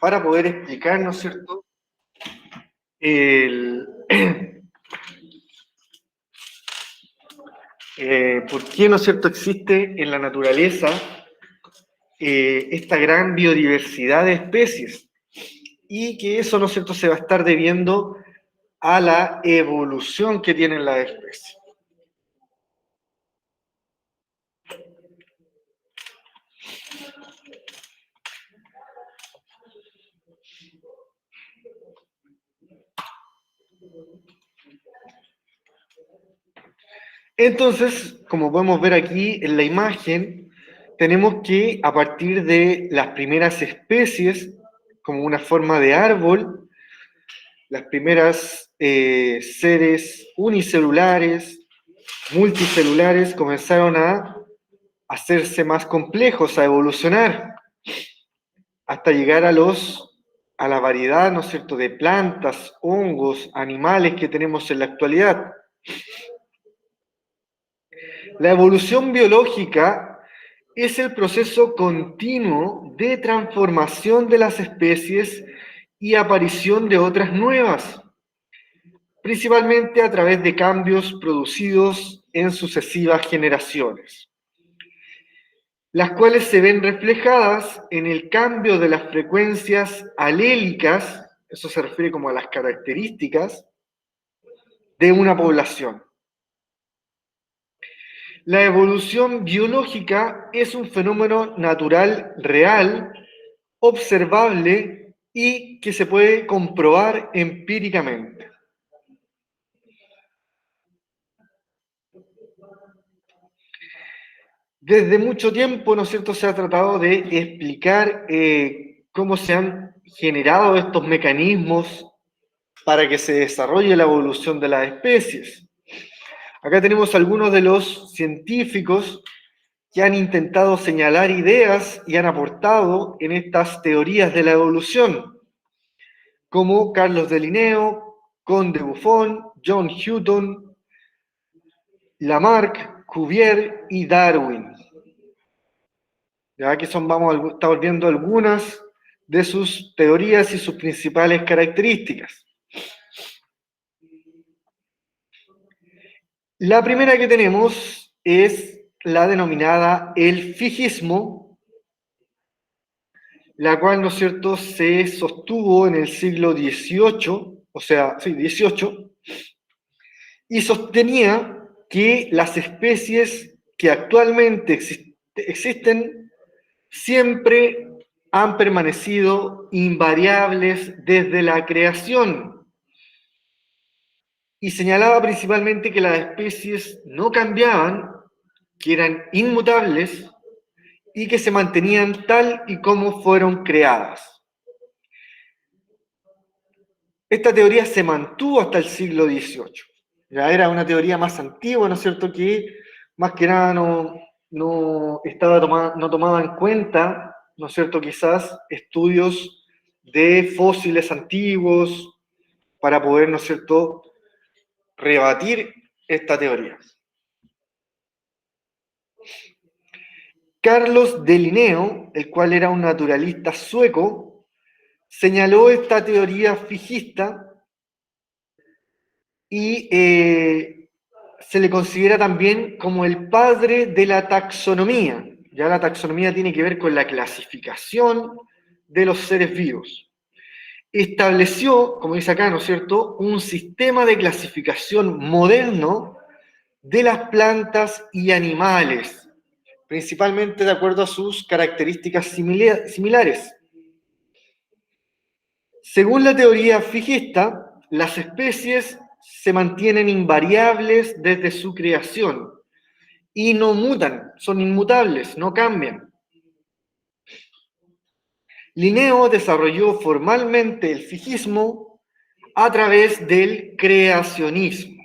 para poder explicar, ¿no es cierto?, por qué, ¿no es cierto?, existe en la naturaleza esta gran biodiversidad de especies y que eso, ¿no es cierto?, se va a estar debiendo a la evolución que tienen las especies. Entonces, como podemos ver aquí en la imagen, tenemos que a partir de las primeras especies, como una forma de árbol, las primeras seres unicelulares, multicelulares, comenzaron a hacerse más complejos, a evolucionar, hasta llegar a la variedad, ¿no es cierto?, de plantas, hongos, animales que tenemos en la actualidad. La evolución biológica es el proceso continuo de transformación de las especies y aparición de otras nuevas, principalmente a través de cambios producidos en sucesivas generaciones, las cuales se ven reflejadas en el cambio de las frecuencias alélicas, eso se refiere como a las características de una población. La evolución biológica es un fenómeno natural real, observable y que se puede comprobar empíricamente. Desde mucho tiempo, ¿no es cierto?, se ha tratado de explicar cómo se han generado estos mecanismos para que se desarrolle la evolución de las especies. Acá tenemos algunos de los científicos que han intentado señalar ideas y han aportado en estas teorías de la evolución, como Carlos de Linneo, Comte de Buffon, John Hutton, Lamarck, Cuvier y Darwin. Ya que estamos viendo algunas de sus teorías y sus principales características. La primera que tenemos es la denominada el fijismo, la cual, ¿no es cierto?, se sostuvo en el siglo XVIII, XVIII, y sostenía que las especies que actualmente existen siempre han permanecido invariables desde la creación, y señalaba principalmente que las especies no cambiaban, que eran inmutables y que se mantenían tal y como fueron creadas. Esta teoría se mantuvo hasta el siglo XVIII. Ya era una teoría más antigua, ¿no es cierto?, que más que nada no tomaba en cuenta, ¿no es cierto?, quizás estudios de fósiles antiguos para poder, ¿no es cierto?, rebatir esta teoría. Carlos de Linneo, el cual era un naturalista sueco, señaló esta teoría fijista y se le considera también como el padre de la taxonomía. Ya la taxonomía tiene que ver con la clasificación de los seres vivos. Estableció, como dice acá, ¿no es cierto?, un sistema de clasificación moderno de las plantas y animales, principalmente de acuerdo a sus características similares. Según la teoría fijista, las especies se mantienen invariables desde su creación y no mutan, son inmutables, no cambian. Linneo desarrolló formalmente el fijismo a través del creacionismo,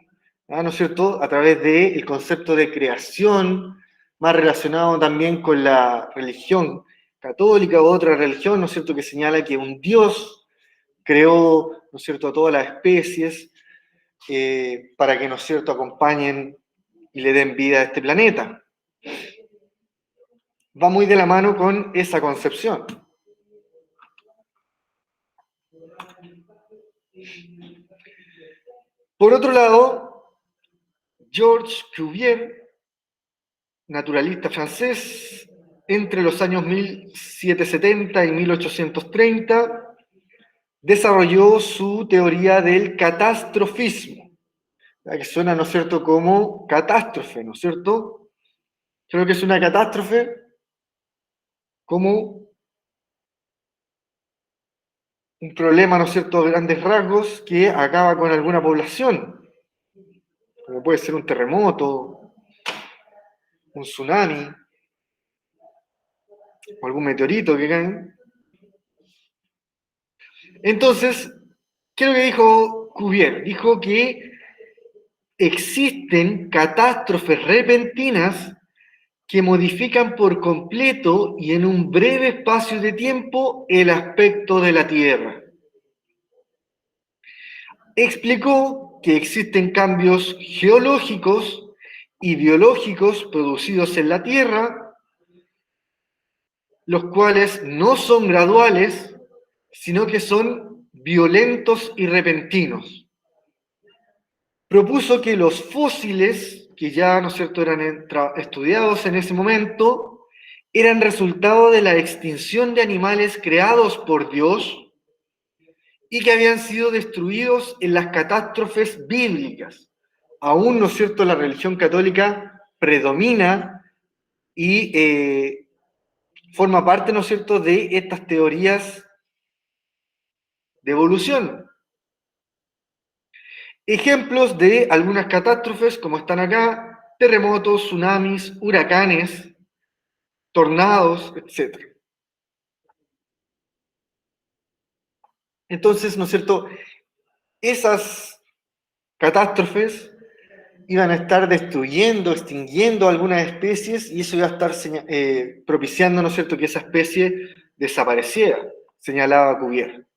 ¿no es cierto?, a través del concepto de creación, más relacionado también con la religión católica u otra religión, ¿no es cierto?, que señala que un Dios creó, ¿no es cierto?, a todas las especies para que, ¿no es cierto?, acompañen y le den vida a este planeta. Va muy de la mano con esa concepción. Por otro lado, Georges Cuvier, naturalista francés, entre los años 1770 y 1830, desarrolló su teoría del catastrofismo, que suena, ¿no es cierto?, como catástrofe, ¿no es cierto? Creo que es una catástrofe como un problema, ¿no es cierto?, de grandes rasgos que acaba con alguna población, como puede ser un terremoto, un tsunami, o algún meteorito que cae. Entonces, ¿qué es lo que dijo Cuvier? Dijo que existen catástrofes repentinas que modifican por completo y en un breve espacio de tiempo el aspecto de la Tierra. Explicó que existen cambios geológicos y biológicos producidos en la Tierra, los cuales no son graduales, sino que son violentos y repentinos. Propuso que los fósiles, que ya, ¿no es cierto?, eran estudiados en ese momento, eran resultado de la extinción de animales creados por Dios y que habían sido destruidos en las catástrofes bíblicas. Aún, ¿no es cierto?, la religión católica predomina y forma parte, ¿no es cierto?, de estas teorías de evolución. Ejemplos de algunas catástrofes, como están acá: terremotos, tsunamis, huracanes, tornados, etc. Entonces, ¿no es cierto?, esas catástrofes iban a estar destruyendo, extinguiendo algunas especies y eso iba a estar propiciando, ¿no es cierto?, que esa especie desapareciera, señalaba Cuvier.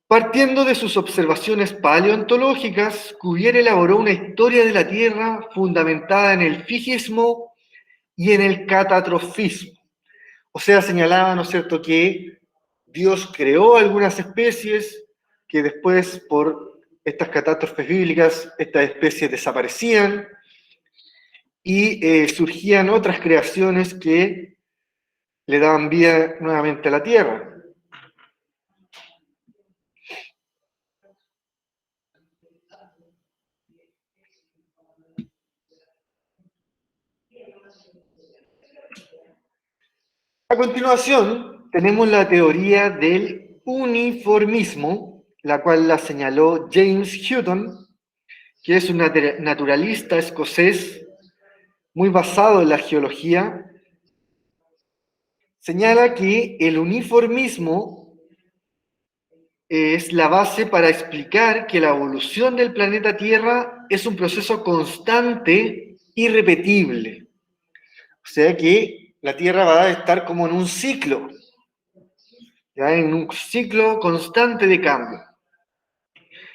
Partiendo de sus observaciones paleontológicas, Cuvier elaboró una historia de la Tierra fundamentada en el figismo y en el catastrofismo. O sea, señalaba, ¿no es cierto?, que Dios creó algunas especies que después, por estas catástrofes bíblicas, estas especies desaparecían y surgían otras creaciones que le daban vida nuevamente a la Tierra. A continuación, tenemos la teoría del uniformismo, la cual la señaló James Hutton, que es un naturalista escocés muy basado en la geología. Señala que el uniformismo es la base para explicar que la evolución del planeta Tierra es un proceso constante y repetible. O sea que la Tierra va a estar como en un ciclo, ¿ya?, en un ciclo constante de cambio.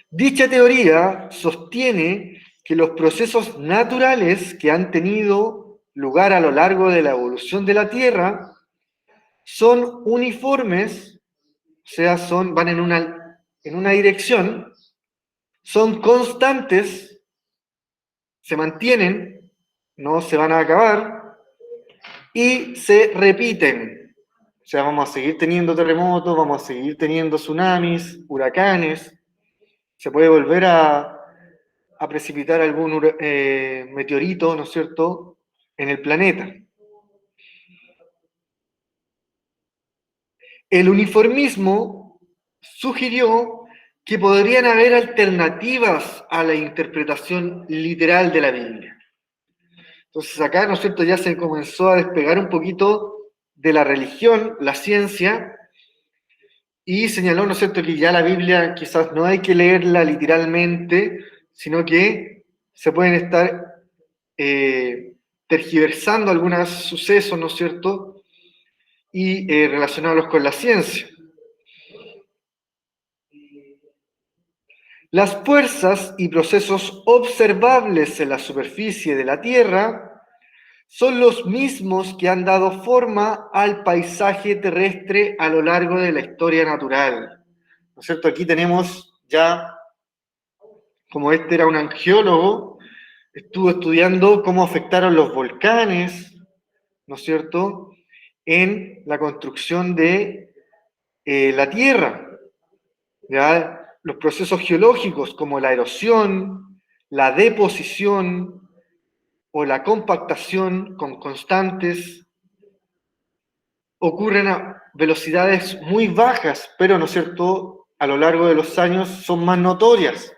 Dicha teoría sostiene que los procesos naturales que han tenido lugar a lo largo de la evolución de la Tierra son uniformes, o sea, van en una dirección, son constantes, se mantienen, no se van a acabar, y se repiten. O sea, vamos a seguir teniendo terremotos, vamos a seguir teniendo tsunamis, huracanes, se puede volver a precipitar algún meteorito, ¿no es cierto?, en el planeta. El uniformismo sugirió que podrían haber alternativas a la interpretación literal de la Biblia. Entonces acá, ¿no es cierto?, ya se comenzó a despegar un poquito de la religión, la ciencia, y señaló, ¿no es cierto?, que ya la Biblia quizás no hay que leerla literalmente, sino que se pueden estar tergiversando algunos sucesos, ¿no es cierto?, y relacionarlos con la ciencia. Las fuerzas y procesos observables en la superficie de la Tierra son los mismos que han dado forma al paisaje terrestre a lo largo de la historia natural. ¿no es cierto? Aquí tenemos ya, como este era un geólogo, estuvo estudiando cómo afectaron los volcanes, ¿no es cierto?, en la construcción de la Tierra. ¿Ya? Los procesos geológicos como la erosión, la deposición o la compactación con constantes ocurren a velocidades muy bajas, pero, ¿no es cierto?, a lo largo de los años son más notorias.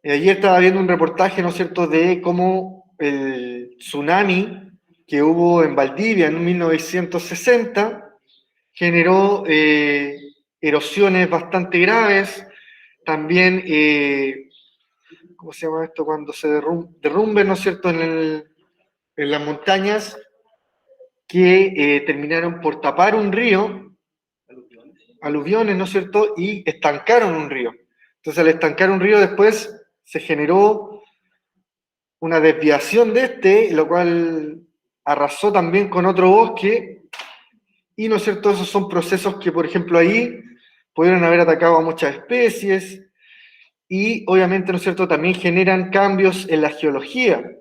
Ayer estaba viendo un reportaje, ¿no es cierto?, de cómo el tsunami que hubo en Valdivia en 1960 generó erosiones bastante graves, también, ¿cómo se llama esto? Cuando se derrumben, ¿no es cierto?, en las montañas, que terminaron por tapar un río, aluviones, ¿no es cierto?, y estancaron un río. Entonces, al estancar un río, después se generó una desviación de este, lo cual arrasó también con otro bosque, y, ¿no es cierto?, esos son procesos que, por ejemplo, ahí pudieron haber atacado a muchas especies, y obviamente, ¿no es cierto?, también generan cambios en la geología,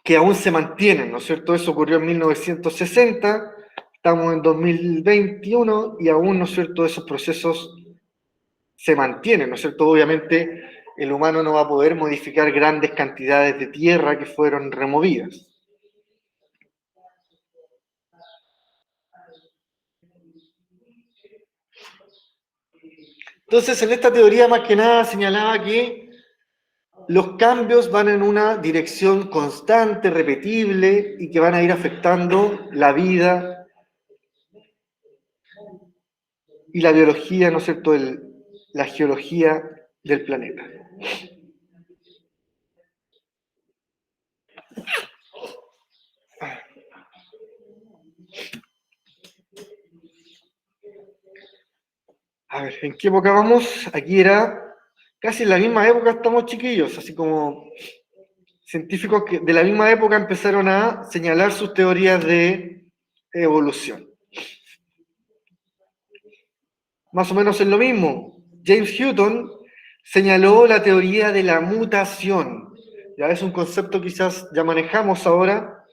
que aún se mantienen, ¿no es cierto? Eso ocurrió en 1960, estamos en 2021 y aún, ¿no es cierto?, esos procesos se mantienen, ¿no es cierto? Obviamente el humano no va a poder modificar grandes cantidades de tierra que fueron removidas. Entonces, en esta teoría más que nada señalaba que los cambios van en una dirección constante, repetible, y que van a ir afectando la vida y la biología, ¿no es cierto?, la geología del planeta. A ver, ¿en qué época vamos? Aquí era casi en la misma época estamos, chiquillos, así como científicos que de la misma época empezaron a señalar sus teorías de evolución. Más o menos es lo mismo. James Hutton señaló la teoría de la mutación. Ya es un concepto que quizás ya manejamos ahora.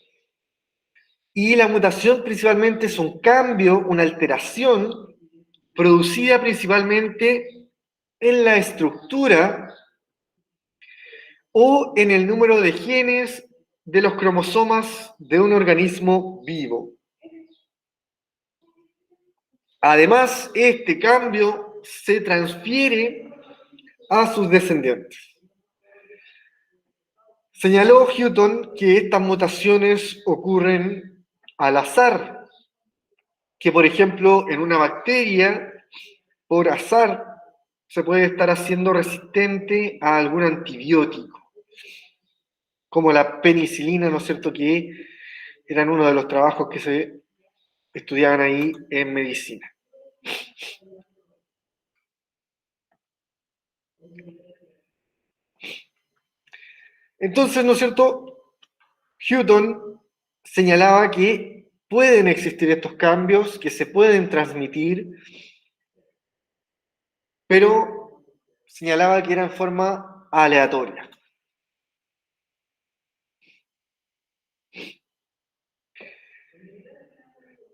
Y la mutación principalmente es un cambio, una alteración producida principalmente en la estructura o en el número de genes de los cromosomas de un organismo vivo. Además, este cambio se transfiere a sus descendientes. Señaló Hutton que estas mutaciones ocurren al azar, que por ejemplo en una bacteria, por azar, se puede estar haciendo resistente a algún antibiótico, como la penicilina, ¿no es cierto?, que eran uno de los trabajos que se estudiaban ahí en medicina. Entonces, ¿no es cierto?, Hutton señalaba que pueden existir estos cambios, que se pueden transmitir, pero señalaba que era en forma aleatoria.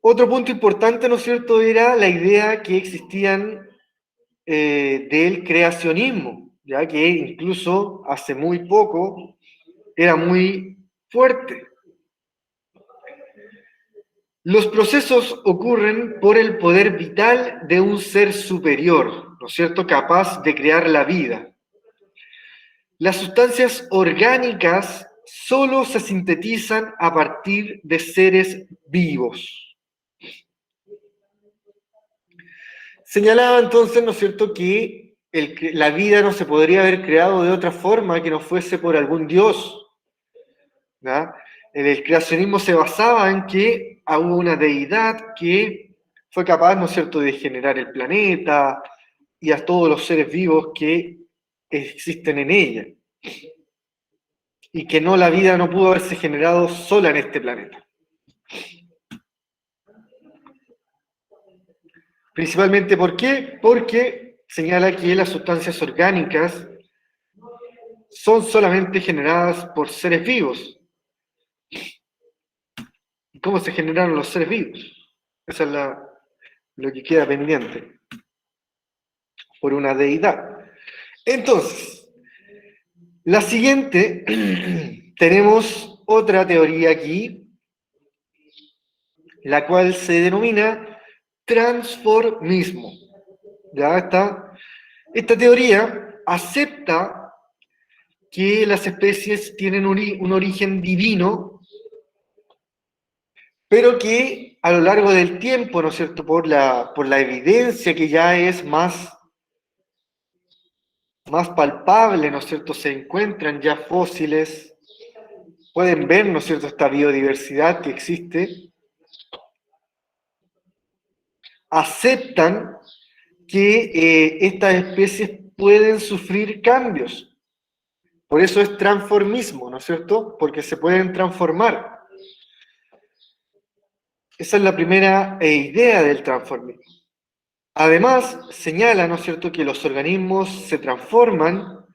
Otro punto importante, ¿no es cierto?, era la idea que existían del creacionismo, ya que incluso hace muy poco era muy fuerte. Los procesos ocurren por el poder vital de un ser superior, ¿no es cierto?, capaz de crear la vida. Las sustancias orgánicas solo se sintetizan a partir de seres vivos. Señalaba entonces, ¿no es cierto?, que la vida no se podría haber creado de otra forma que no fuese por algún dios. ¿Ya? El creacionismo se basaba en que hubo una deidad que fue capaz, ¿no es cierto?, de generar el planeta y a todos los seres vivos que existen en ella. Y que no, la vida no pudo haberse generado sola en este planeta. Principalmente, ¿por qué? Porque señala que las sustancias orgánicas son solamente generadas por seres vivos. ¿Y cómo se generaron los seres vivos? Esa es lo que queda pendiente, por una deidad. Entonces, la siguiente, tenemos otra teoría aquí, la cual se denomina transformismo. ¿Ya está? Esta teoría acepta que las especies tienen un origen divino, pero que a lo largo del tiempo, ¿no es cierto?, por la evidencia que ya es más palpable, ¿no es cierto?, se encuentran ya fósiles, pueden ver, ¿no es cierto?, esta biodiversidad que existe, aceptan que estas especies pueden sufrir cambios. Por eso es transformismo, ¿no es cierto?, porque se pueden transformar. Esa es la primera idea del transformismo. Además, señala, ¿no es cierto?, que los organismos se transforman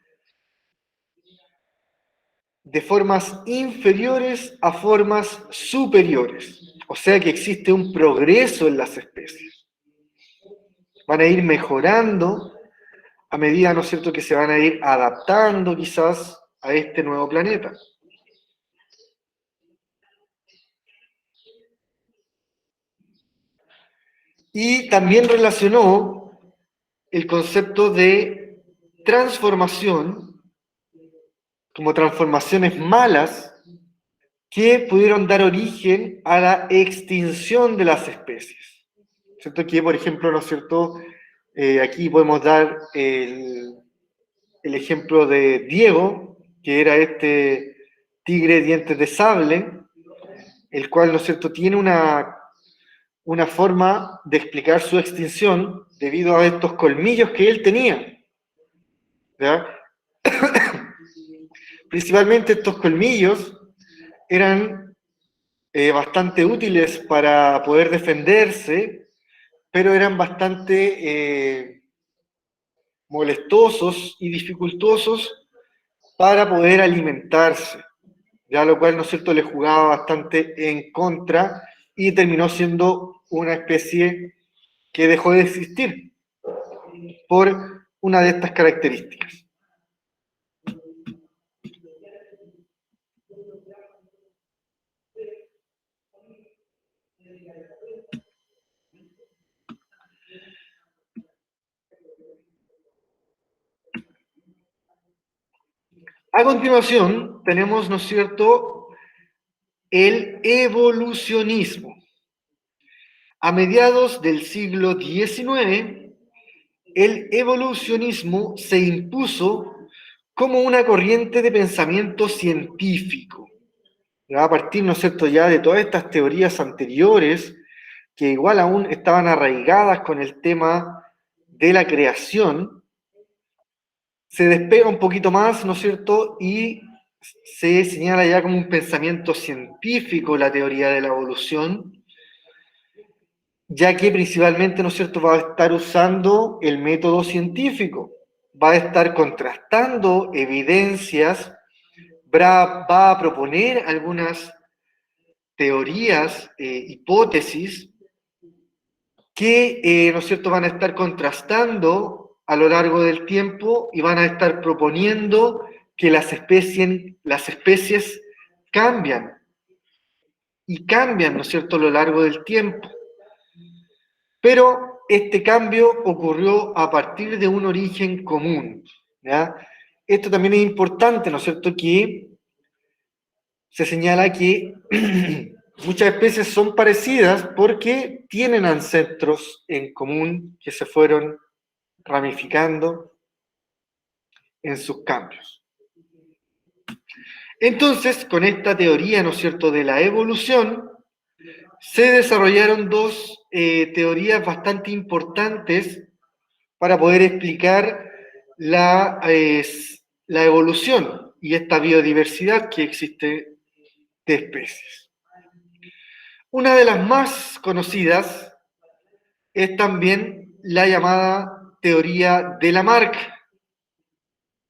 de formas inferiores a formas superiores. O sea que existe un progreso en las especies. Van a ir mejorando a medida, ¿no es cierto?, que se van a ir adaptando quizás a este nuevo planeta. Y también relacionó el concepto de transformación como transformaciones malas que pudieron dar origen a la extinción de las especies. ¿Cierto? Que, por ejemplo, ¿no es cierto? Aquí podemos dar el ejemplo de Diego, que era este tigre de dientes de sable, el cual, ¿no es cierto?, tiene una forma de explicar su extinción debido a estos colmillos que él tenía. ¿Ya? Principalmente estos colmillos eran bastante útiles para poder defenderse, pero eran bastante molestosos y dificultosos para poder alimentarse, ya lo cual, ¿no es cierto?, le jugaba bastante en contra y terminó siendo una especie que dejó de existir por una de estas características. A continuación, tenemos, ¿no es cierto?, el evolucionismo. A mediados del siglo XIX, el evolucionismo se impuso como una corriente de pensamiento científico. A partir, ¿no es cierto?, ya de todas estas teorías anteriores, que igual aún estaban arraigadas con el tema de la creación, se despega un poquito más, ¿no es cierto?, y se señala ya como un pensamiento científico la teoría de la evolución, ya que principalmente, ¿no es cierto?, va a estar usando el método científico, va a estar contrastando evidencias, va a proponer algunas teorías, hipótesis, que, ¿no es cierto?, van a estar contrastando a lo largo del tiempo y van a estar proponiendo que las especies cambian, y cambian, ¿no es cierto?, a lo largo del tiempo. Pero este cambio ocurrió a partir de un origen común, ¿ya? Esto también es importante, ¿no es cierto?, que se señala que muchas especies son parecidas porque tienen ancestros en común que se fueron ramificando en sus cambios. Entonces, con esta teoría, ¿no es cierto?, de la evolución, se desarrollaron dos teorías bastante importantes para poder explicar la evolución y esta biodiversidad que existe de especies. Una de las más conocidas es también la llamada teoría de Lamarck,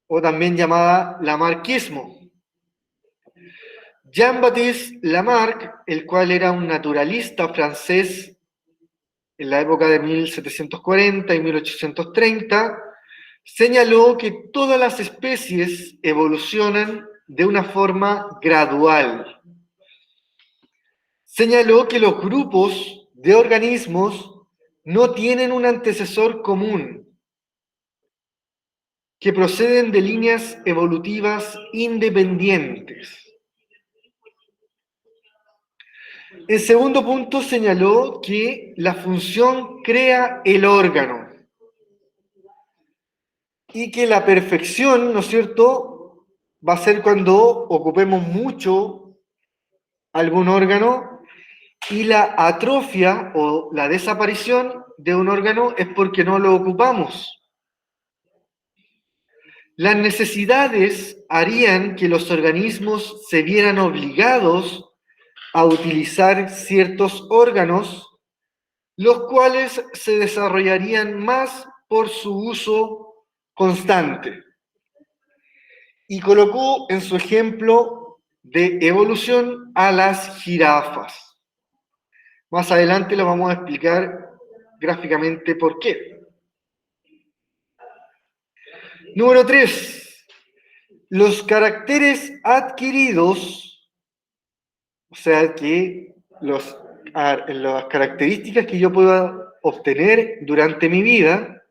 o también llamada lamarckismo. Jean-Baptiste Lamarck, el cual era un naturalista francés en la época de 1740 y 1830, señaló que todas las especies evolucionan de una forma gradual. Señaló que los grupos de organismos no tienen un antecesor común, que proceden de líneas evolutivas independientes. En segundo punto, señaló que la función crea el órgano y que la perfección, ¿no es cierto?, va a ser cuando ocupemos mucho algún órgano, y la atrofia o la desaparición de un órgano es porque no lo ocupamos. Las necesidades harían que los organismos se vieran obligados a utilizar ciertos órganos, los cuales se desarrollarían más por su uso constante. Y colocó en su ejemplo de evolución a las jirafas. Más adelante lo vamos a explicar gráficamente por qué. Número 3. Los caracteres adquiridos, o sea que las características que yo pueda obtener durante mi vida,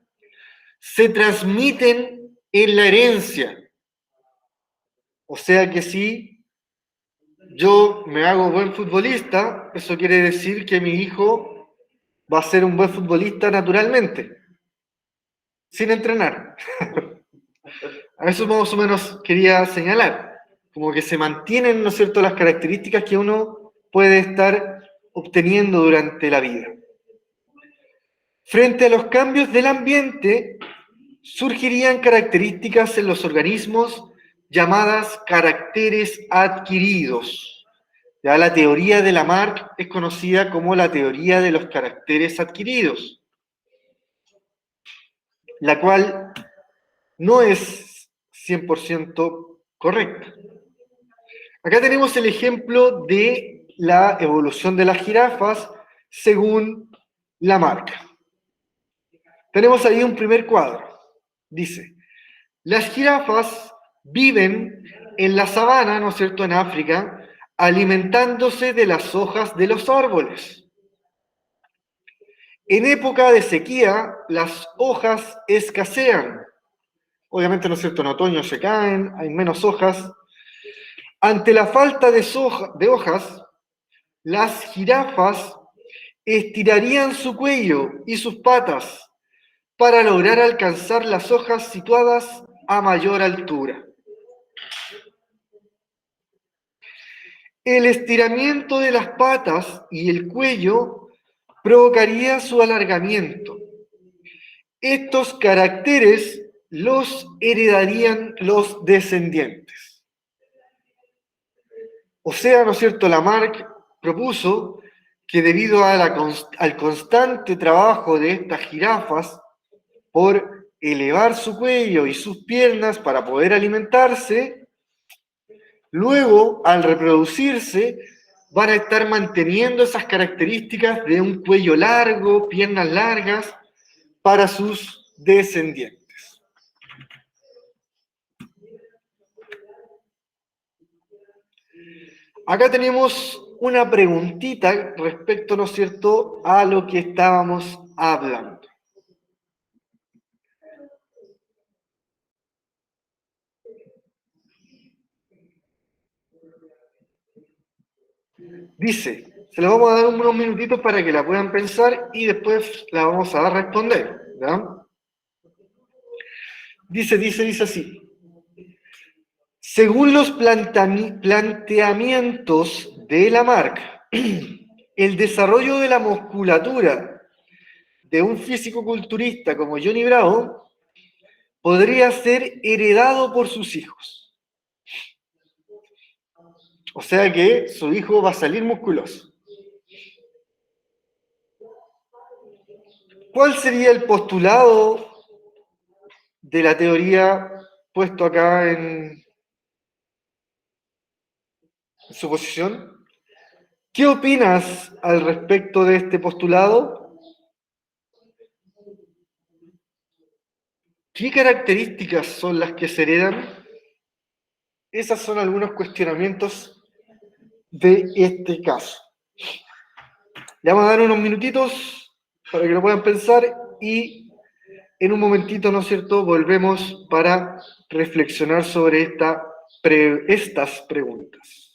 se transmiten en la herencia. O sea que si yo me hago buen futbolista, eso quiere decir que mi hijo va a ser un buen futbolista naturalmente, sin entrenar. A eso más o menos quería señalar, como que se mantienen, ¿no es cierto?, las características que uno puede estar obteniendo durante la vida. Frente a los cambios del ambiente, surgirían características en los organismos llamadas caracteres adquiridos. Ya la teoría de Lamarck es conocida como la teoría de los caracteres adquiridos, la cual no es 100% correcta. Acá tenemos el ejemplo de la evolución de las jirafas según Lamarck. Tenemos ahí un primer cuadro. Dice, las jirafas viven en la sabana, ¿no es cierto?, en África, alimentándose de las hojas de los árboles. En época de sequía, las hojas escasean. Obviamente, ¿no es cierto?, en otoño se caen, hay menos hojas. Ante la falta de hojas, las jirafas estirarían su cuello y sus patas para lograr alcanzar las hojas situadas a mayor altura. El estiramiento de las patas y el cuello provocaría su alargamiento. Estos caracteres los heredarían los descendientes. O sea, ¿no es cierto?, Lamarck propuso que debido a al constante trabajo de estas jirafas por elevar su cuello y sus piernas para poder alimentarse, luego, al reproducirse, van a estar manteniendo esas características de un cuello largo, piernas largas, para sus descendientes. Acá tenemos una preguntita respecto, ¿no es cierto?, a lo que estábamos hablando. Dice, se la vamos a dar unos minutitos para que la puedan pensar y después la vamos a responder, ¿ya? Dice así. Según los planteamientos de Lamarck, el desarrollo de la musculatura de un físico-culturista como Johnny Bravo podría ser heredado por sus hijos. O sea que su hijo va a salir musculoso. ¿Cuál sería el postulado de la teoría puesto acá en su posición? ¿Qué opinas al respecto de este postulado? ¿Qué características son las que se heredan? Esos son algunos cuestionamientos de este caso. Le vamos a dar unos minutitos para que lo puedan pensar y en un momentito, ¿no es cierto?, volvemos para reflexionar sobre estas preguntas.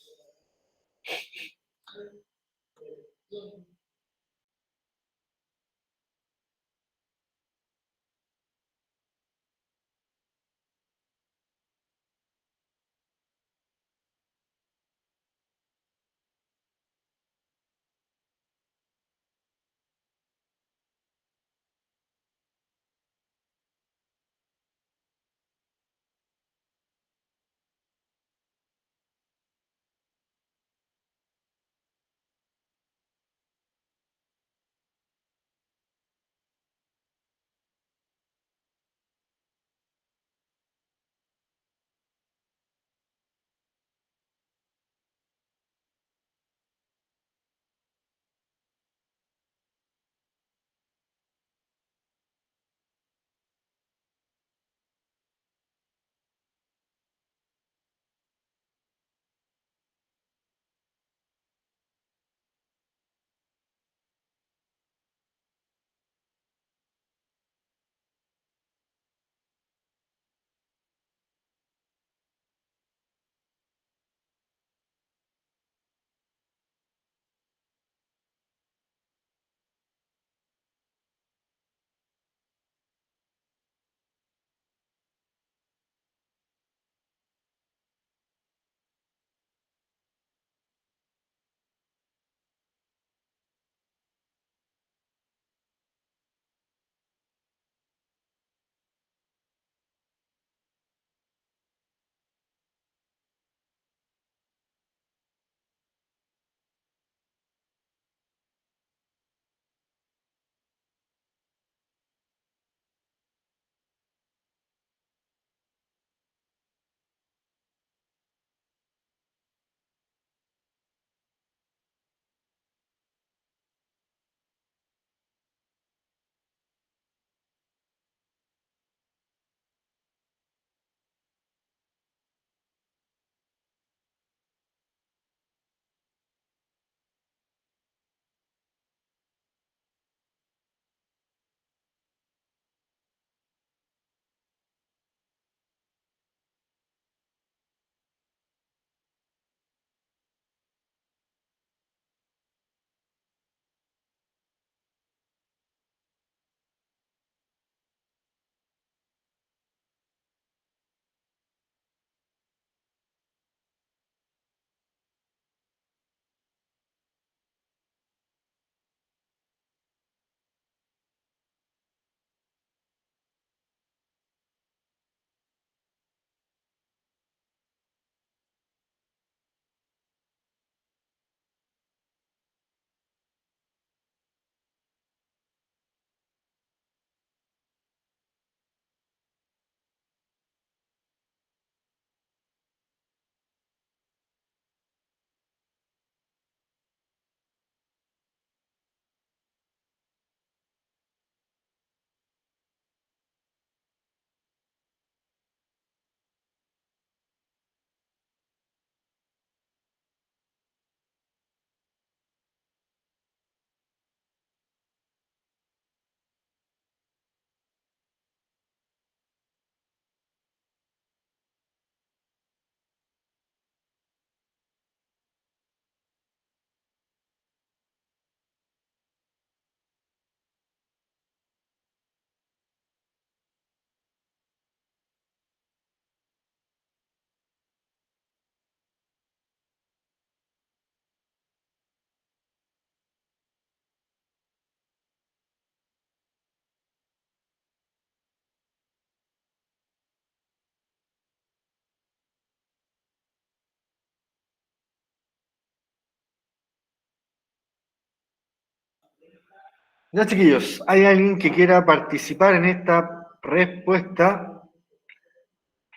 Ya, chiquillos, ¿hay alguien que quiera participar en esta respuesta?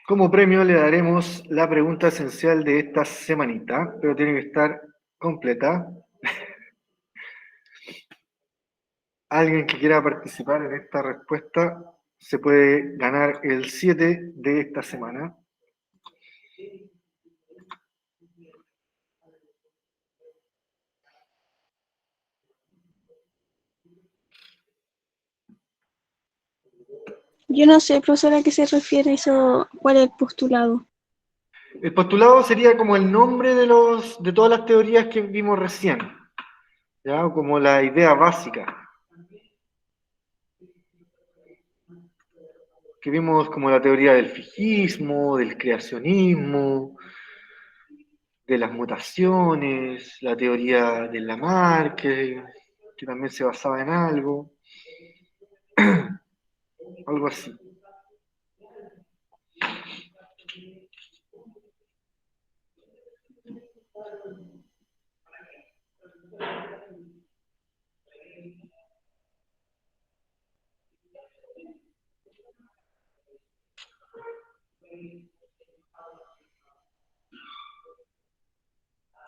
Como premio le daremos la pregunta esencial de esta semanita, pero tiene que estar completa. Alguien que quiera participar en esta respuesta se puede ganar el 7 de esta semana. Yo no sé, profesora, a qué se refiere eso, cuál es el postulado. El postulado sería como el nombre de todas las teorías que vimos recién, ¿ya? O como la idea básica. Que vimos como la teoría del fijismo, del creacionismo, de las mutaciones, la teoría de Lamarck, que también se basaba en algo, algo así.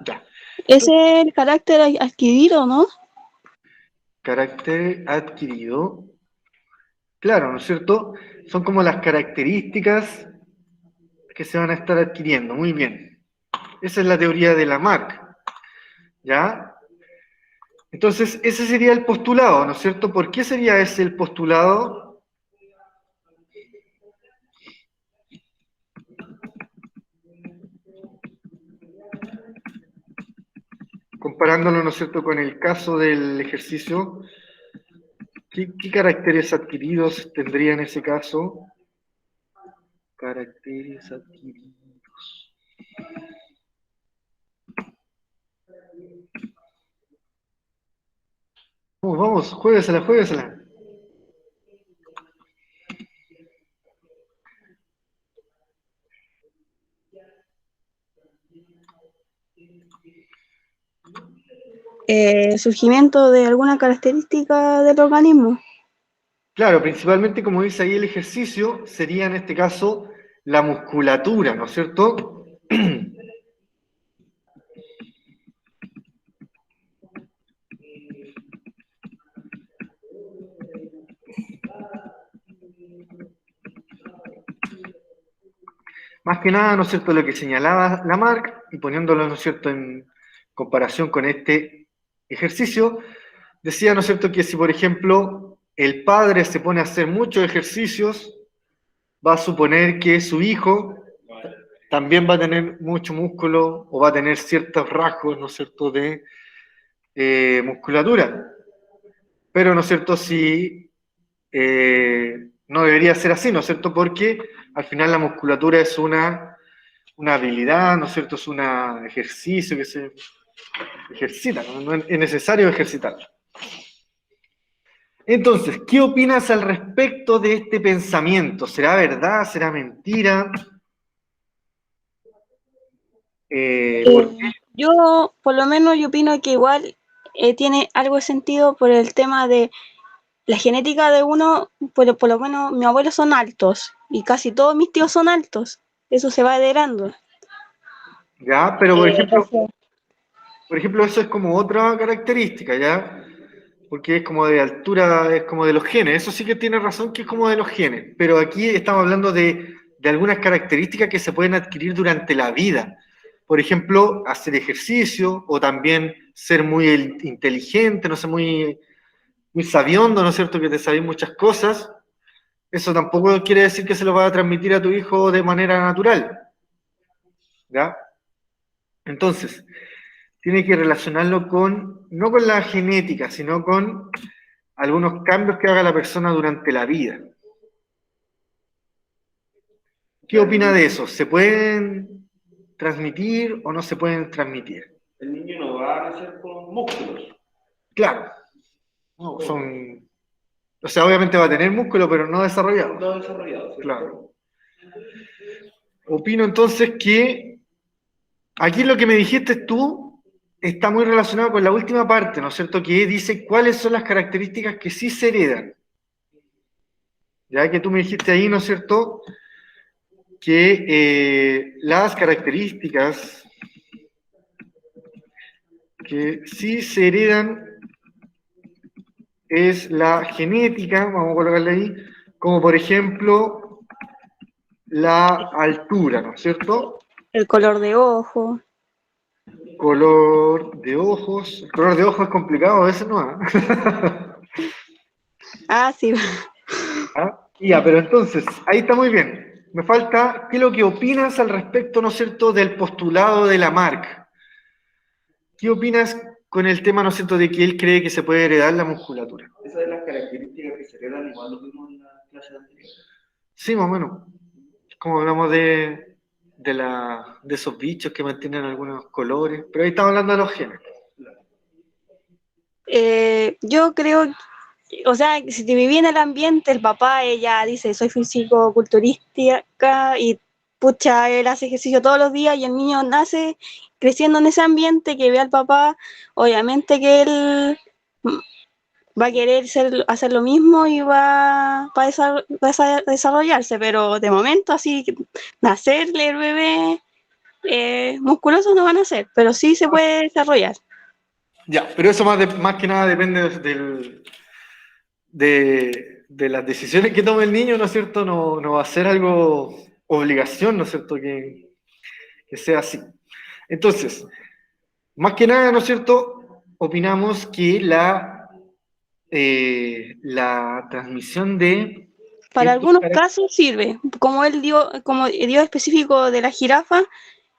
Ya. Ese es el carácter adquirido, ¿no? Carácter adquirido. Claro, ¿no es cierto? Son como las características que se van a estar adquiriendo. Muy bien. Esa es la teoría de Lamarck. ¿Ya? Entonces, ese sería el postulado, ¿no es cierto? ¿Por qué sería ese el postulado? Comparándolo, ¿no es cierto?, con el caso del ejercicio, ¿qué caracteres adquiridos tendría en ese caso? Caracteres adquiridos. Vamos, juéguesela, juéguesela. Surgimiento de alguna característica del organismo. Claro, principalmente, como dice ahí el ejercicio, sería en este caso la musculatura, ¿no es cierto? Más que nada, ¿no es cierto?, lo que señalaba Lamarck, y poniéndolo, ¿no es cierto?, en comparación con este ejercicio, decía, ¿no es cierto?, que si, por ejemplo, el padre se pone a hacer muchos ejercicios, va a suponer que su hijo también va a tener mucho músculo o va a tener ciertos rasgos, ¿no es cierto?, de musculatura. Pero, ¿no es cierto?, si no debería ser así, ¿no es cierto?, porque al final la musculatura es una habilidad, ¿no es cierto?, es un ejercicio que se ejercita, ¿no? Es necesario ejercitarlo. Entonces, ¿qué opinas al respecto de este pensamiento? ¿Será verdad? ¿Será mentira? ¿Por qué? Yo, por lo menos, yo opino que igual tiene algo de sentido por el tema de la genética de uno, por lo menos mis abuelos son altos y casi todos mis tíos son altos. Eso se va heredando. Ya, pero Entonces, por ejemplo, eso es como otra característica, ¿ya? Porque es como de altura, es como de los genes. Eso sí que tiene razón que es como de los genes. Pero aquí estamos hablando de algunas características que se pueden adquirir durante la vida. Por ejemplo, hacer ejercicio o también ser muy inteligente, no sé, muy sabiondo, ¿no es cierto? Que te sabes muchas cosas. Eso tampoco quiere decir que se lo va a transmitir a tu hijo de manera natural, ¿ya? Entonces, tiene que relacionarlo con, no con la genética, sino con algunos cambios que haga la persona durante la vida. ¿Qué opina de eso? ¿Se pueden transmitir o no se pueden transmitir? El niño no va a nacer con músculos. Claro, no, son, o sea, obviamente va a tener músculo, pero no desarrollado. No desarrollados. Claro. Opino entonces que aquí lo que me dijiste tú está muy relacionado con la última parte, ¿no es cierto? Que dice cuáles son las características que sí se heredan. Ya que tú me dijiste ahí, ¿no es cierto? Que las características que sí se heredan es la genética, vamos a colocarle ahí, como por ejemplo la altura, ¿no es cierto? El color de ojo. Color de ojos. El color de ojos es complicado, a veces no. Ah, sí. ¿Ah? Ya, pero entonces, ahí está muy bien. Me falta, ¿qué es lo que opinas al respecto, ¿no es cierto?, del postulado de Lamarck? ¿Qué opinas con el tema, ¿no es cierto?, de que él cree que se puede heredar la musculatura? Esas de las características que se heredan igual lo vimos en la clase anterior. Sí, más o menos. Como hablamos de esos bichos que mantienen algunos colores, pero ahí estamos hablando de los genes. Yo creo, o sea, si te viví en el ambiente, el papá, ella dice, soy físico-culturística y pucha, él hace ejercicio todos los días y el niño nace creciendo en ese ambiente que ve al papá, obviamente que él va a querer hacer lo mismo y va a desarrollarse, pero de momento así, nacerle el bebé musculoso no van a ser, pero sí se puede desarrollar. Ya, pero eso más que nada depende de las decisiones que tome el niño, ¿no es cierto? No va a ser algo obligación, ¿no es cierto? Que sea así. Entonces, más que nada, ¿no es cierto? Opinamos que la transmisión de Para estos algunos caracteres. casos sirve, como dio específico de la jirafa,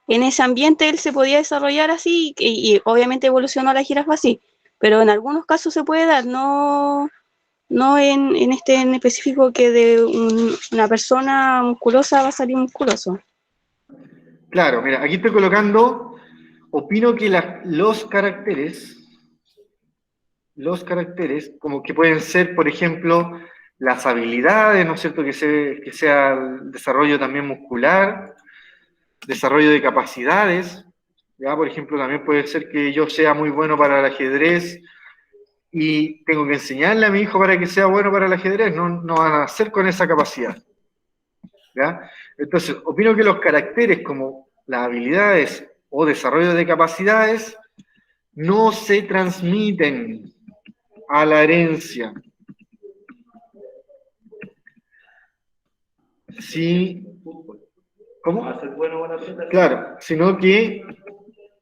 en ese ambiente él se podía desarrollar así y obviamente evolucionó la jirafa así, pero en algunos casos se puede dar, no en este en específico que de una persona musculosa va a salir musculoso. Claro, mira, aquí estoy colocando, opino que los caracteres, como que pueden ser, por ejemplo, las habilidades, ¿no es cierto? Que sea el desarrollo también muscular, desarrollo de capacidades, ¿ya? Por ejemplo, también puede ser que yo sea muy bueno para el ajedrez y tengo que enseñarle a mi hijo para que sea bueno para el ajedrez, no van a nacer con esa capacidad, ¿ya? Entonces, opino que los caracteres como las habilidades o desarrollo de capacidades no se transmiten a la herencia. Sí, ¿cómo? Va a ser bueno para aprender. Claro, sino que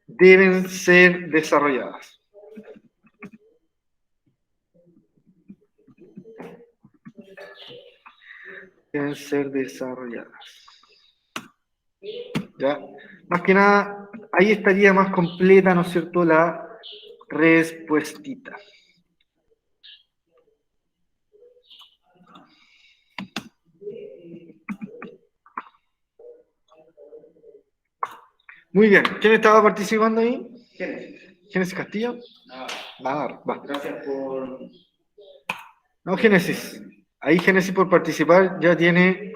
deben ser desarrolladas. Deben ser desarrolladas. ¿Ya? Más que nada, ahí estaría más completa, ¿no es cierto?, la respuestita. Muy bien, ¿quién estaba participando ahí? Génesis. ¿Génesis Castillo? Nada. Va. Gracias por... No, Génesis. Ahí Génesis por participar ya tiene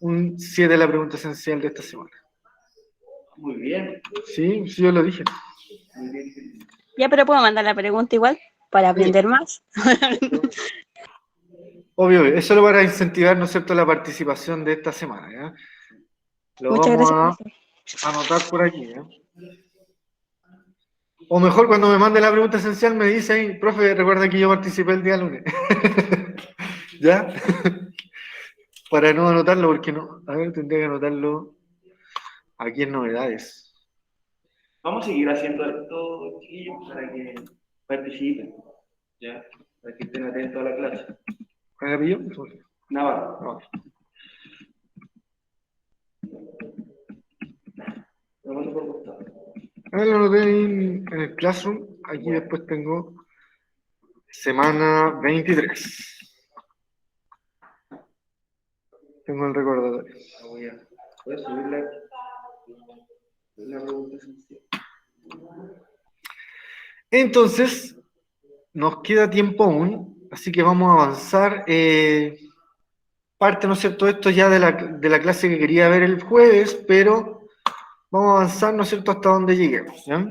un 7 de la pregunta esencial de esta semana. Muy bien. Sí, yo lo dije. Muy bien. Ya, pero puedo mandar la pregunta igual para aprender más. Obvio, es solo para incentivar, ¿no es cierto?, la participación de esta semana, ¿ya? Lo Muchas vamos gracias. a anotar por aquí, ¿ya? O mejor, cuando me mande la pregunta esencial, me dice ahí, profe, recuerda que yo participé el día lunes. ¿Ya? Para no anotarlo, porque no. A ver, tendría que anotarlo aquí en novedades. Vamos a seguir haciendo esto, chiquillos, para que participen. ¿Ya? Para que estén atentos a la clase. ¿Cuál es el apellido? Navarro. No. Lo mando por WhatsApp. A ver, lo anoté ahí en el Classroom. Aquí después tengo semana 23. Tengo el recordatorio. Voy a subir la pregunta esencial. Entonces, nos queda tiempo aún, así que vamos a avanzar. Parte, ¿no es cierto?, esto ya de la clase que quería ver el jueves, pero vamos a avanzar, ¿no es cierto?, hasta donde lleguemos, ¿ya?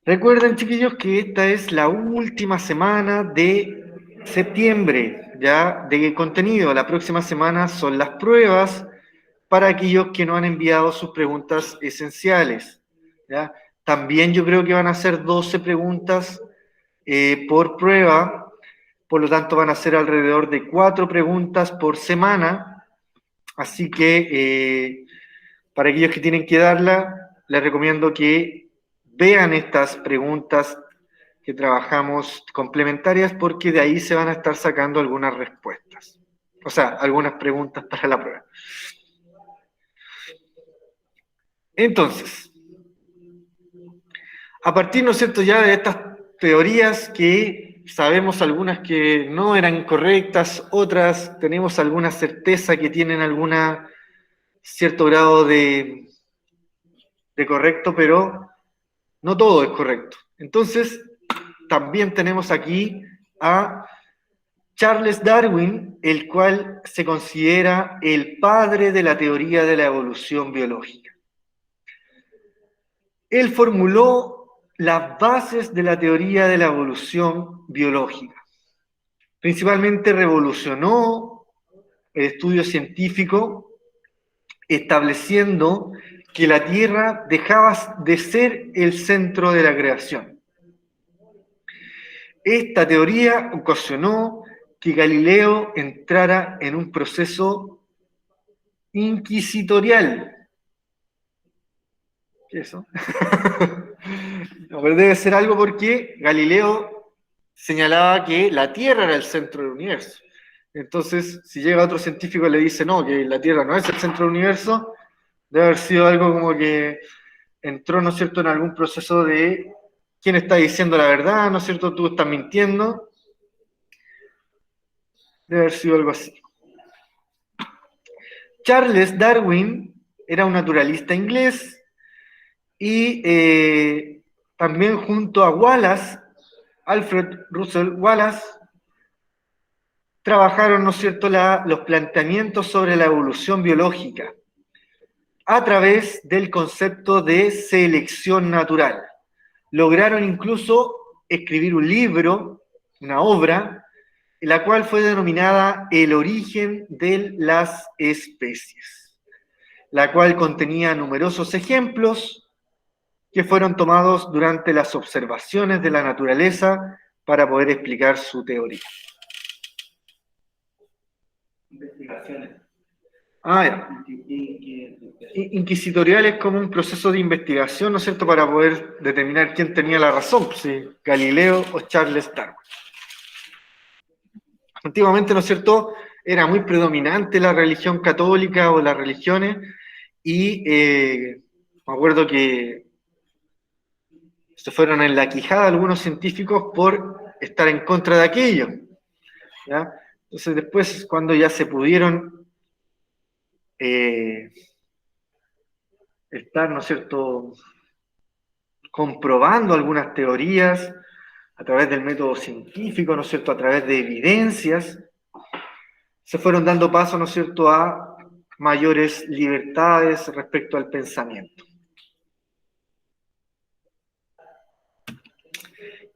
Recuerden, chiquillos, que esta es la última semana de septiembre, ya, de contenido. La próxima semana son las pruebas para aquellos que no han enviado sus preguntas esenciales, ¿ya? También yo creo que van a ser 12 preguntas por prueba, por lo tanto van a ser alrededor de 4 preguntas por semana, así que para aquellos que tienen que darla, les recomiendo que vean estas preguntas que trabajamos complementarias, porque de ahí se van a estar sacando algunas respuestas, o sea, algunas preguntas para la prueba. Entonces, a partir, ¿no es cierto?, ya de estas teorías que sabemos algunas que no eran correctas, otras tenemos alguna certeza que tienen alguna cierto grado de correcto, pero no todo es correcto. Entonces, también tenemos aquí a Charles Darwin, el cual se considera el padre de la teoría de la evolución biológica. Él formuló las bases de la teoría de la evolución biológica. Principalmente revolucionó el estudio científico, estableciendo que la Tierra dejaba de ser el centro de la creación. Esta teoría ocasionó que Galileo entrara en un proceso inquisitorial. ¿Qué es eso? No, pero debe ser algo porque Galileo señalaba que la Tierra era el centro del universo. Entonces, si llega otro científico y le dice no, que la Tierra no es el centro del universo, debe haber sido algo como que entró, ¿no es cierto?, en algún proceso de quién está diciendo la verdad, ¿no es cierto?, tú estás mintiendo. Debe haber sido algo así. Charles Darwin era un naturalista inglés y también junto a Wallace, Alfred Russel Wallace, trabajaron, ¿no es cierto?, los planteamientos sobre la evolución biológica a través del concepto de selección natural. Lograron incluso escribir un libro, una obra, la cual fue denominada El origen de las especies, la cual contenía numerosos ejemplos que fueron tomados durante las observaciones de la naturaleza para poder explicar su teoría. Investigaciones. Inquisitorial es como un proceso de investigación, ¿no es cierto?, para poder determinar quién tenía la razón, si Galileo o Charles Darwin. Antiguamente, ¿no es cierto?, era muy predominante la religión católica o las religiones, y me acuerdo que se fueron en la quijada algunos científicos por estar en contra de aquello, ¿ya? Entonces después, cuando ya se pudieron estar, ¿no es cierto?, comprobando algunas teorías a través del método científico, ¿no es cierto?, a través de evidencias, se fueron dando paso, ¿no es cierto?, a mayores libertades respecto al pensamiento.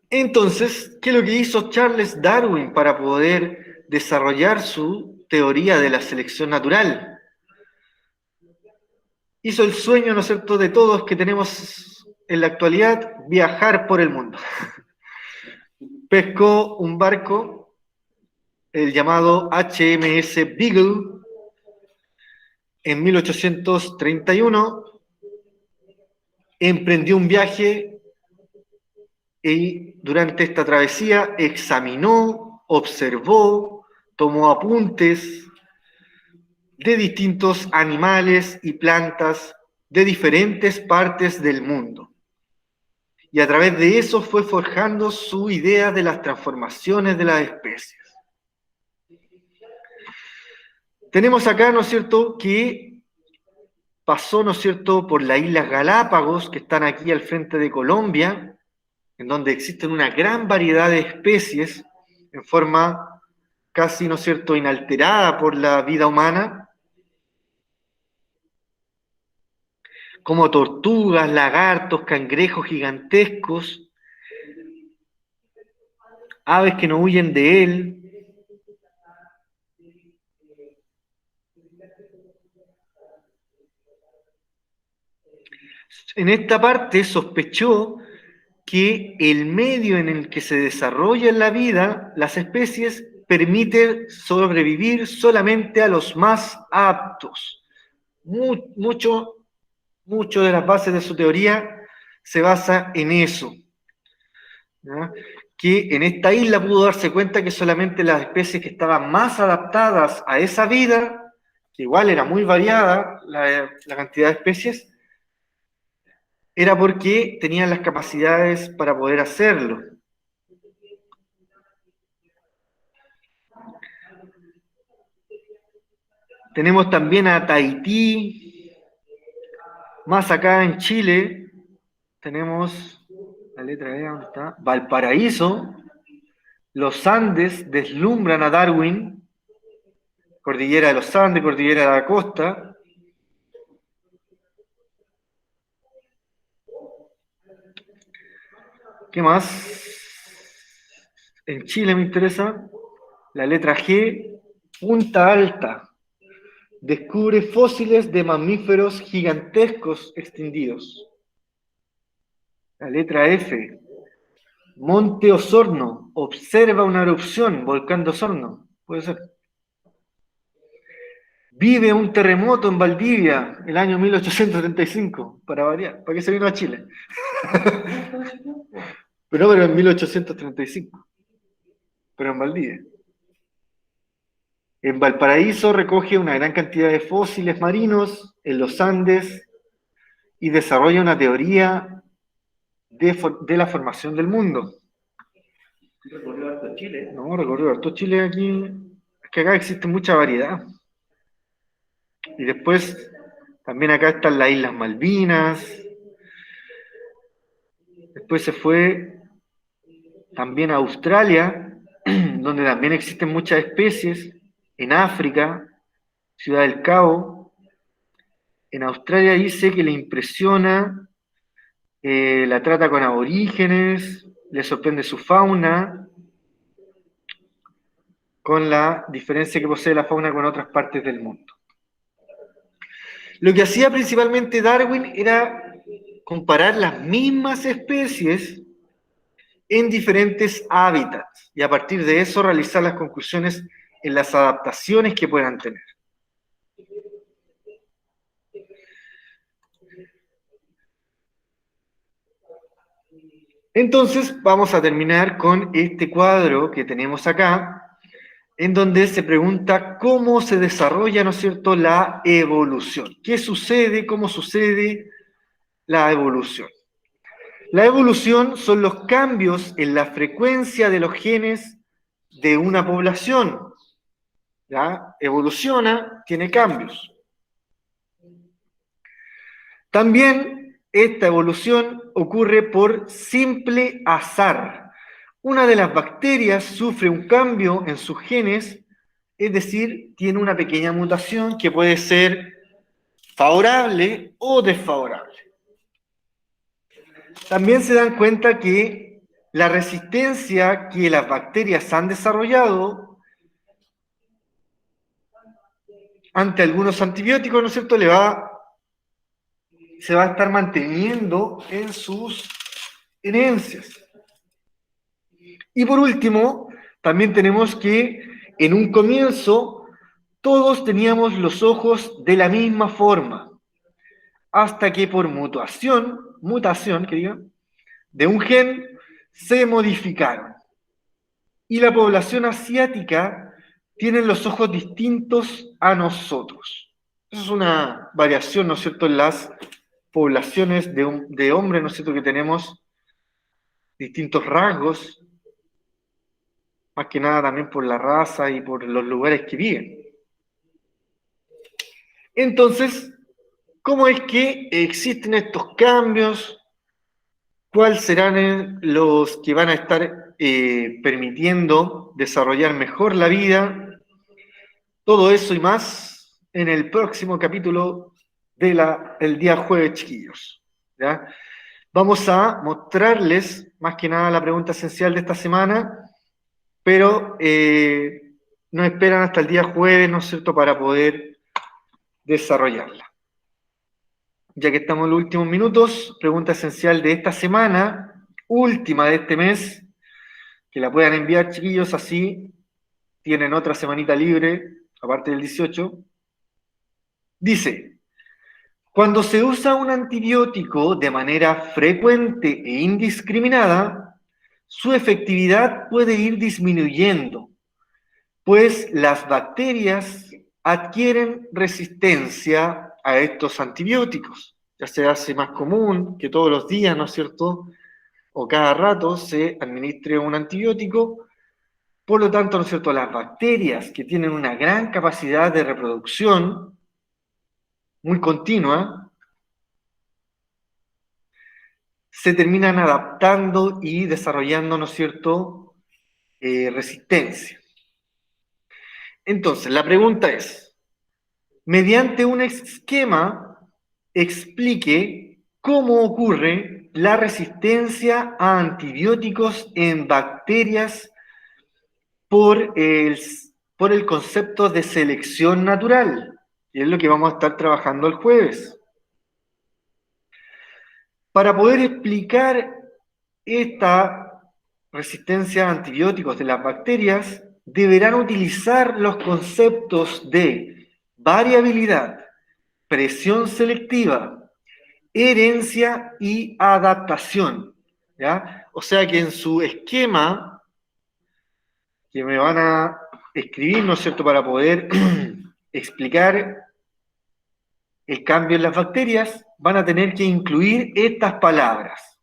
Entonces, ¿qué es lo que hizo Charles Darwin para poder desarrollar su teoría de la selección natural? Hizo el sueño, ¿no es cierto?, de todos que tenemos en la actualidad, viajar por el mundo. Pescó un barco, el llamado HMS Beagle, en 1831, emprendió un viaje y durante esta travesía examinó, observó, tomó apuntes de distintos animales y plantas de diferentes partes del mundo. Y a través de eso fue forjando su idea de las transformaciones de las especies. Tenemos acá, ¿no es cierto?, que pasó, ¿no es cierto?, por las Islas Galápagos, que están aquí al frente de Colombia, en donde existen una gran variedad de especies en forma casi, ¿no es cierto?, inalterada por la vida humana. como tortugas, lagartos, cangrejos gigantescos, aves que no huyen de él. En esta parte sospechó que el medio en el que se desarrolla la vida, las especies, permite sobrevivir solamente a los más aptos. Mucho de las bases de su teoría se basa en eso, ¿ya? Que en esta isla pudo darse cuenta que solamente las especies que estaban más adaptadas a esa vida, que igual era muy variada la cantidad de especies, era porque tenían las capacidades para poder hacerlo. Tenemos también a Tahití, más acá en Chile, tenemos la letra E, ¿dónde está? Valparaíso, los Andes deslumbran a Darwin, cordillera de los Andes, cordillera de la costa. ¿Qué más? En Chile me interesa la letra G, Punta Alta. Descubre fósiles de mamíferos gigantescos extinguidos. La letra F, Monte Osorno. Observa una erupción, volcán de Osorno. Puede ser. Vive un terremoto en Valdivia, el año 1835, para variar. ¿Para qué se vino a Chile? pero en 1835. Pero en Valdivia. En Valparaíso recoge una gran cantidad de fósiles marinos en los Andes y desarrolla una teoría de la formación del mundo. ¿Recorrió harto Chile? No, recorrió harto Chile aquí. Es que acá existe mucha variedad. Y después, también acá están las Islas Malvinas. Después se fue también a Australia, donde también existen muchas especies. En África, Ciudad del Cabo. En Australia dice que le impresiona, la trata con aborígenes, le sorprende su fauna, con la diferencia que posee la fauna con otras partes del mundo. Lo que hacía principalmente Darwin era comparar las mismas especies en diferentes hábitats y a partir de eso realizar las conclusiones en las adaptaciones que puedan tener. Entonces vamos a terminar con este cuadro que tenemos acá, en donde se pregunta cómo se desarrolla, ¿no es cierto?, la evolución. ¿Qué sucede? ¿Cómo sucede la evolución? La evolución son los cambios en la frecuencia de los genes de una población. ¿Ya? Evoluciona, tiene cambios. También esta evolución ocurre por simple azar. Una de las bacterias sufre un cambio en sus genes, es decir, tiene una pequeña mutación que puede ser favorable o desfavorable. También se dan cuenta que la resistencia que las bacterias han desarrollado ante algunos antibióticos, ¿no es cierto?, se va a estar manteniendo en sus herencias. Y por último, también tenemos que en un comienzo todos teníamos los ojos de la misma forma, hasta que por mutación de un gen se modificaron. Y la población asiática tiene los ojos distintos a nosotros. Eso es una variación, ¿no es cierto?, en las poblaciones de hombres, ¿no es cierto?, que tenemos distintos rasgos, más que nada también por la raza y por los lugares que viven. Entonces, ¿cómo es que existen estos cambios? ¿Cuáles serán los que van a estar permitiendo desarrollar mejor la vida? Todo eso y más en el próximo capítulo del día jueves, chiquillos. ¿Ya? Vamos a mostrarles, más que nada, la pregunta esencial de esta semana, pero nos esperan hasta el día jueves, ¿no es cierto?, para poder desarrollarla. Ya que estamos en los últimos minutos, pregunta esencial de esta semana, última de este mes, que la puedan enviar, chiquillos, así tienen otra semanita libre, aparte del 18. Dice, cuando se usa un antibiótico de manera frecuente e indiscriminada, su efectividad puede ir disminuyendo, pues las bacterias adquieren resistencia a estos antibióticos. Ya se hace más común que todos los días, ¿no es cierto?, o cada rato se administre un antibiótico. Por lo tanto, ¿no es cierto?, las bacterias que tienen una gran capacidad de reproducción muy continua, se terminan adaptando y desarrollando, ¿no es cierto?, resistencia. Entonces, la pregunta es, mediante un esquema, explique cómo ocurre la resistencia a antibióticos en bacterias por el concepto de selección natural, y es lo que vamos a estar trabajando el jueves. Para poder explicar esta resistencia a antibióticos de las bacterias, deberán utilizar los conceptos de variabilidad, presión selectiva, herencia y adaptación, ¿ya? O sea que en su esquema, que me van a escribir, ¿no es cierto?, para poder explicar el cambio en las bacterias, van a tener que incluir estas palabras.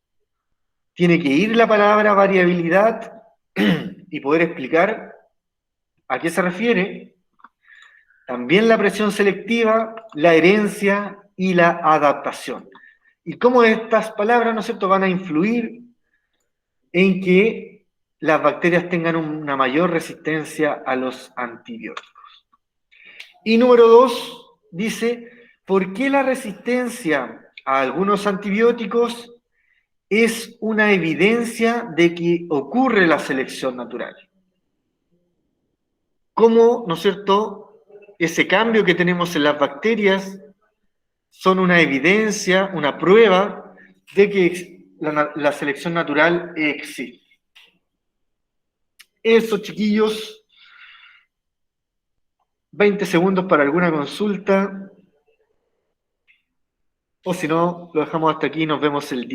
Tiene que ir la palabra variabilidad y poder explicar a qué se refiere. También la presión selectiva, la herencia y la adaptación. Y cómo estas palabras, ¿no es cierto?, van a influir en que las bacterias tengan una mayor resistencia a los antibióticos. Y número 2, dice, ¿por qué la resistencia a algunos antibióticos es una evidencia de que ocurre la selección natural? ¿Cómo, ¿no es cierto?, ese cambio que tenemos en las bacterias son una evidencia, una prueba de que la selección natural existe? Eso, chiquillos. 20 segundos para alguna consulta. O si no, lo dejamos hasta aquí y nos vemos el día.